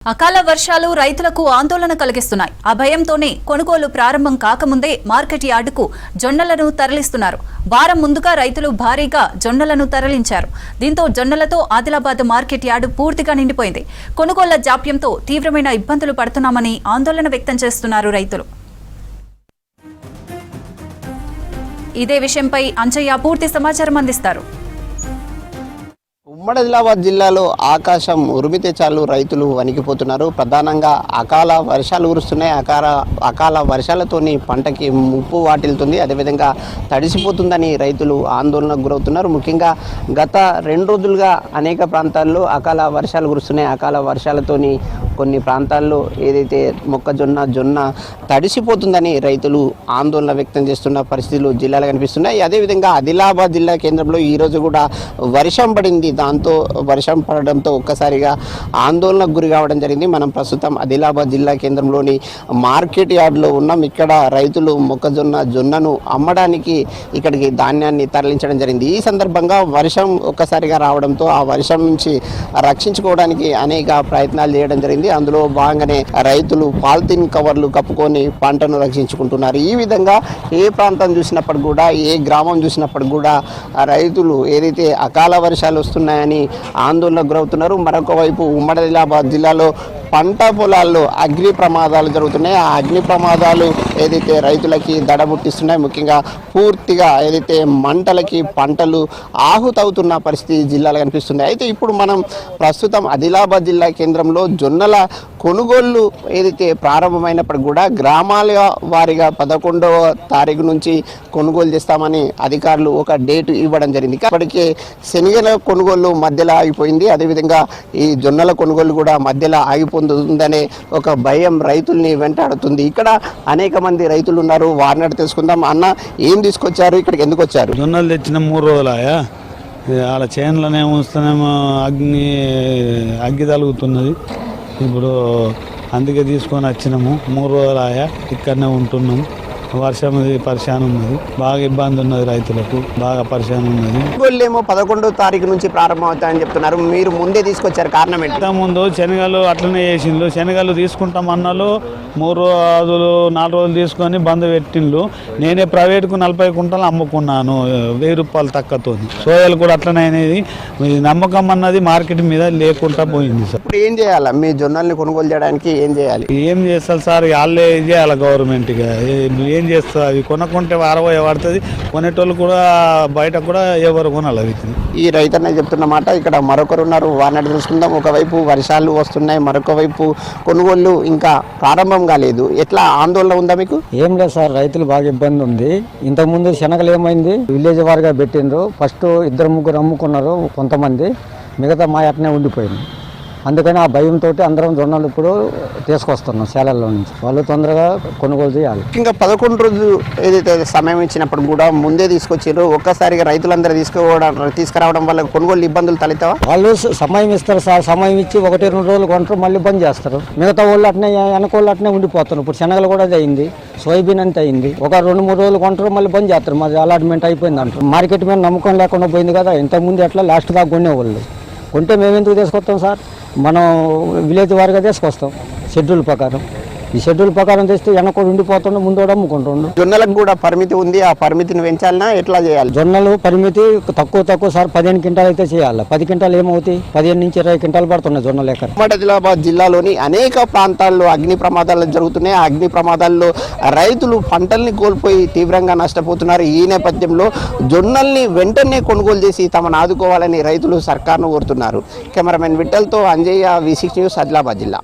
అకాల వర్షాలు రైతులకు ఆందోళన కలిగిస్తున్నాయి. ఆ భయంతోనే కొనుగోలు ప్రారంభం కాకముందే మార్కెట్ యార్డుకు జొన్నలను తరలిస్తున్నారు. వారం ముందుగా రైతులు భారీగా జొన్నలను తరలించారు. దీంతో జొన్నలతో ఆదిలాబాద్ మార్కెట్ యార్డు పూర్తిగా నిండిపోయింది. కొనుగోళ్ల జాప్యంతో తీవ్రమైన ఇబ్బందులు పడుతున్నామని ఆందోళన వ్యక్తం చేస్తున్నారు రైతులు. ఇదే విషయంపై అంజయ్య పూర్తి సమాచారం అందిస్తారు. ఉమ్మడి ఆదిలాబాద్ జిల్లాలో ఆకాశం ఉరిమితే చాలు రైతులు వణికిపోతున్నారు. ప్రధానంగా అకాల వర్షాలు కురుస్తున్నాయి. అకాల వర్షాలతోని పంటకి ముప్పు వాటిల్తుంది. అదేవిధంగా తడిసిపోతుందని రైతులు ఆందోళనకు గురవుతున్నారు. ముఖ్యంగా గత 2 రోజులుగా అనేక ప్రాంతాల్లో అకాల వర్షాలు కురుస్తున్నాయి. అకాల వర్షాలతోని కొన్ని ప్రాంతాల్లో ఏదైతే జొన్న తడిసిపోతుందని రైతులు ఆందోళన వ్యక్తం చేస్తున్న పరిస్థితులు జిల్లాలో కనిపిస్తున్నాయి. అదేవిధంగా ఆదిలాబాద్ జిల్లా కేంద్రంలో ఈరోజు కూడా వర్షం పడింది. దాంతో వర్షం పడడంతో ఒక్కసారిగా ఆందోళనకు గురి కావడం జరిగింది. మనం ప్రస్తుతం ఆదిలాబాద్ జిల్లా కేంద్రంలోని మార్కెట్ యార్డ్లో ఉన్నాం. ఇక్కడ రైతులు జొన్నను అమ్మడానికి ఇక్కడికి ధాన్యాన్ని తరలించడం జరిగింది. ఈ సందర్భంగా వర్షం ఒక్కసారిగా రావడంతో ఆ వర్షం నుంచి రక్షించుకోవడానికి అనేక ప్రయత్నాలు చేయడం జరిగింది. అందులో భాగంగానే రైతులు పాలిథిన్ కవర్లు కప్పుకొని పంటను రక్షించుకుంటున్నారు. ఈ విధంగా ఏ ప్రాంతం చూసినప్పుడు కూడా, ఏ గ్రామం చూసినప్పుడు కూడా రైతులు ఏదైతే అకాల వర్షాలు వస్తున్నాయని ఆందోళనకు గురవుతున్నారు. మరొక వైపు ఉమ్మడి ఆదిలాబాద్ జిల్లాలో పంట పొలాల్లో అగ్ని ప్రమాదాలు జరుగుతున్నాయి. ఆ అగ్ని ప్రమాదాలు ఏదైతే రైతులకి దడబుట్టిస్తున్నాయి. ముఖ్యంగా పూర్తిగా ఏదైతే మంటలకి పంటలు ఆహుతవుతున్న పరిస్థితి జిల్లాలో కనిపిస్తుంది. అయితే ఇప్పుడు మనం ప్రస్తుతం ఆదిలాబాద్ జిల్లా కేంద్రంలో జొన్నల కొనుగోళ్లు ఏదైతే ప్రారంభమైనప్పటికీ కూడా గ్రామాల వారీగా 11వ తారీఖు నుంచి కొనుగోలు చేస్తామని అధికారులు ఒక డేట్ ఇవ్వడం జరిగింది. ఇప్పటికే శనగల కొనుగోలు మధ్యలో ఆగిపోయింది. అదేవిధంగా ఈ జొన్నల కొనుగోలు కూడా మధ్యలో ఆగిపోతుందనే ఒక భయం రైతుల్ని వెంటాడుతుంది. ఇక్కడ అనేక మంది రైతులు ఉన్నారు. వారిని తెలుసుకుందాం. అన్న, ఏం తీసుకొచ్చారు, ఇక్కడికి ఎందుకు వచ్చారు? జొన్నలు తెచ్చిన 3 రోజులాయా, వాళ్ళ చేనులోనే ఉంచుతానేమో అగ్గి తలుగుతున్నది. ఇప్పుడు అందుకే తీసుకొని వచ్చినాము. 3 రోజులాయా ఇక్కడనే ఉంటున్నాము. వర్షం పరిశాన్ ఉన్నది, బాగా ఇబ్బంది ఉన్నది, రైతులకు బాగా పరిశాన్ ఉన్నది. ఏమో 11వ తారీఖు నుంచి ప్రారంభం అవుతాయని చెప్తున్నారు. మీరు ముందే తీసుకొచ్చారు, కారణం ఏంటి? ముందు శనగలు అట్లనే చేసిండ్రు. శనగలు తీసుకుంటాం అన్నలు 3 రోజులు 4 రోజులు తీసుకొని బంద్ పెట్టిండ్రు. నేనే ప్రైవేట్కు 40 కుంటలు అమ్ముకున్నాను 1000 రూపాయలు తక్కువతో. సోయాలు కూడా అట్లనే అనేది. నమ్మకం అన్నది మార్కెట్ మీద లేకుండా పోయింది సార్. ఇప్పుడు ఏం చేయాలి? మీ జొన్నల్ని కొనుగోలు చేయడానికి ఏం చేయాలి? ఏం చేస్తారు సార్, వాళ్ళే చేయాలి గవర్నమెంట్గా. ఏం చేస్తారు? అవి కొనుక్కుంటే 60 పడుతుంది. కొనేటోళ్ళు కూడా బయట కూడా ఎవరు కొనాలి. ఈ రైతన్న చెప్తున్న మాట. ఇక్కడ మరొకరు ఉన్నారు, వారిని తెలుసుకుందాం. ఒకవైపు వర్షాలు వస్తున్నాయి, మరొక వైపు కొనుగోళ్లు ఇంకా ప్రారంభం కాలేదు. ఎట్లా ఆందోళన ఉందా మీకు? ఏం లేదు సార్, రైతులు బాగా ఇబ్బంది ఉంది. ఇంతకుముందు శనగలు ఏమైంది, విలేజ్ వారిగా పెట్టిండ్రు. ఫస్ట్ 2-3 అమ్ముకున్నారు కొంతమంది, మిగతా మా అట్నే ఉండిపోయింది. అందుకని ఆ భయంతో అందరం జొన్నలు ఇప్పుడు తీసుకొస్తున్నాం సేలల్లో నుంచి. వాళ్ళు తొందరగా కొనుగోలు చేయాలి. ఇంకా 11 రోజులు ఏదైతే సమయం ఇచ్చినప్పుడు కూడా ముందే తీసుకొచ్చారు. ఒక్కసారిగా రైతులందరూ తీసుకురావడం వల్ల కొనుగోలు ఇబ్బందులు తలెత్తావా? వాళ్ళు సమయం ఇస్తారు సార్. సమయం ఇచ్చి 1-2 రోజులు కొంటారు, మళ్ళీ బంద్ చేస్తారు. మిగతా వాళ్ళు అట్నే వెనకోళ్ళు అట్నే ఉండిపోతున్నారు. ఇప్పుడు శనగలు కూడా అయింది, సోయాబీన్ అంతే అయింది. ఒక 2-3 రోజులు కొంటారు, మళ్ళీ బంద్ చేస్తారు. మాది అలాట్మెంట్ అయిపోయింది అంటారు. మార్కెట్ మీద నమ్మకం లేకుండా పోయింది కదా. ఇంతకుముందు ఎట్లా లాస్ట్ దాకా కొనేవాళ్ళు. కొంటే మేము ఎందుకు తీసుకొస్తాం సార్? మనం విలేజ్ వారిగా తీసుకొస్తాం షెడ్యూల్ ప్రకారం. ఈ షెడ్యూల్ ప్రకారం తెస్తే వెనక ఉండిపోతుండే, ముందు అమ్ముకుంటుండు. జొన్నలకు కూడా పరిమితి ఉంది. ఆ పరిమితిని పెంచాలన్నా ఎట్లా చేయాలి? జొన్నలు పరిమితి తక్కువ సార్. 15 క్వింటాలు అయితే చేయాలి. 10 క్వింటాలు ఏమవుతాయి? 15 నుంచి 20 క్వింటాలు పడుతున్నాయి జొన్నలు ఎకర. ఉమ్మడి ఆదిలాబాద్ జిల్లాలోని అనేక ప్రాంతాల్లో అగ్ని ప్రమాదాలు జరుగుతున్నాయి. ఆ అగ్ని ప్రమాదాల్లో రైతులు పంటల్ని కోల్పోయి తీవ్రంగా నష్టపోతున్నారు. ఈ నేపథ్యంలో జొన్నల్ని వెంటనే కొనుగోలు చేసి తమను ఆదుకోవాలని రైతులు సర్కార్ను కోరుతున్నారు. కెమెరామెన్ విఠల్తో అంజయ్య, V6 న్యూస్, ఆదిలాబాద్ జిల్లా.